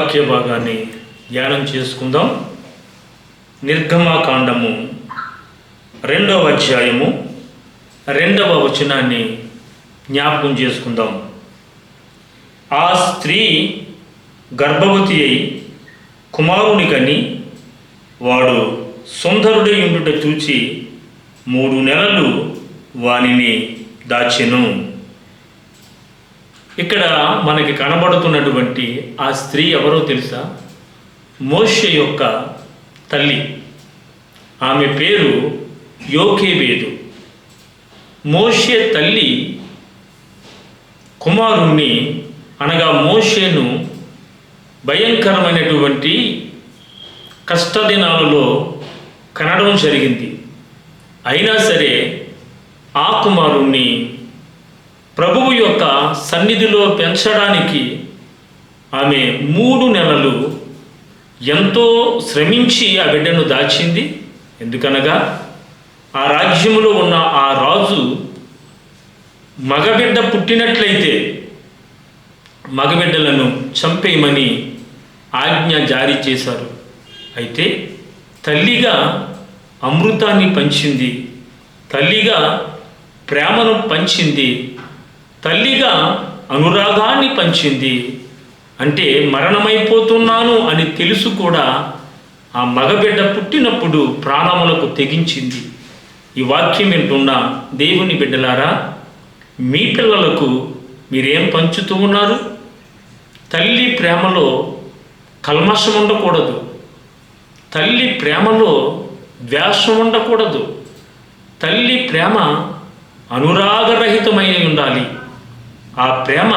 వాక్య భాగాన్ని ధ్యానం చేసుకుందాం. నిర్గమాకాండము 2వ అధ్యాయము 2వ వచనాన్ని జ్ఞాపకం చేసుకుందాం. ఆ స్త్రీ గర్భవతి అయి కుమారుని కని వాడు సుందరుడై ఉండుట చూచి 3 నెలలు వానిని దాచెను. ఇక్కడ మనకి కనబడుతున్నటువంటి ఆ స్త్రీ ఎవరో తెలుసా? మోషే యొక్క తల్లి. ఆమె పేరు యోకేబేదు. మోషే తల్లి కుమారుణ్ణి అనగా మోషేను భయంకరమైనటువంటి కష్టదినాలలో కనడం జరిగింది. అయినా సరే ఆ కుమారుణ్ణి ప్రభువు యొక్క సన్నిధిలో పెంచడానికి ఆమె 3 నెలలు ఎంతో శ్రమించి ఆ బిడ్డను దాచింది. ఎందుకనగా ఆ రాజ్యములో ఉన్న ఆ రాజు మగబిడ్డ పుట్టినట్లయితే మగబిడ్డలను చంపేయమని ఆజ్ఞ జారీ చేశారు. అయితే తల్లిగా అమృతాన్ని పంచింది, తల్లిగా ప్రేమను పంచింది, తల్లిగా అనురాగాన్ని పంచింది. అంటే మరణమైపోతున్నాను అని తెలుసు కూడా ఆ మగబిడ్డ పుట్టినప్పుడు ప్రాణములకు తెగించింది. ఈ వాక్యం వింటున్న దేవుని బిడ్డలారా, మీ పిల్లలకు మీరేం పంచుతూ ఉన్నారు? తల్లి ప్రేమలో కల్మషం ఉండకూడదు, తల్లి ప్రేమలో ద్వేషం ఉండకూడదు, తల్లి ప్రేమ అనురాగరహితమై ఉండాలి. ఆ ప్రేమ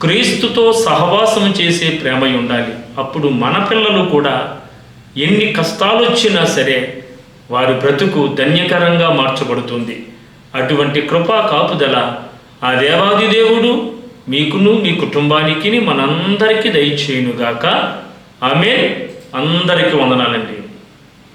క్రీస్తుతో సహవాసం చేసే ప్రేమ ఉండాలి. అప్పుడు మన పిల్లలు కూడా ఎన్ని కష్టాలు వచ్చినా సరే వారి బ్రతుకు ధన్యకరంగా మార్చబడుతుంది. అటువంటి కృపా కాపుదల ఆ దేవాది దేవుడు మీకును మీ కుటుంబానికి మనందరికీ దయచేయునుగాక. ఆమేన్. అందరికీ వందనాలండి.